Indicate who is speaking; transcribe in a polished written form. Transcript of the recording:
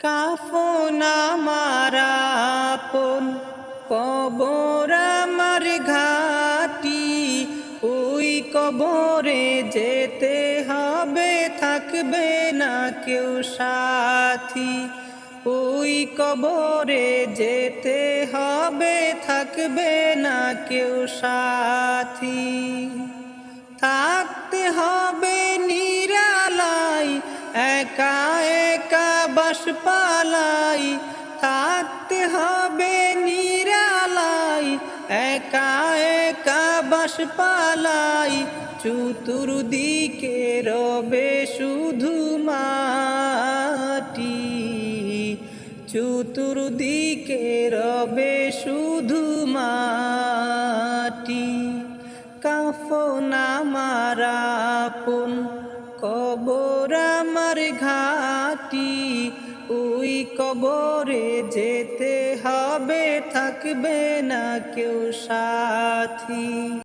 Speaker 1: কাফন আমার আপন, কবর আমার ঘাটি, ওই কবরে যেতে হবে, থাকবে না কেউ সাথী। ওই কবরে যেতে হবে, থাকবে না কেউ সাথী। থাকতে হবে নিরালাই, একা একা বাস পালাই। থাকতে হবে নিরালাই, একা একা বাস পালাই। চতুর্দিকে রবে শুধু মাটি, চতুর্দিকে রবে শুধু মাটি। কাফন আমার আপন, কবর আমার ঘাটি, ওই কবরে যেতে হবে, থাকবে না কেউ সাথী।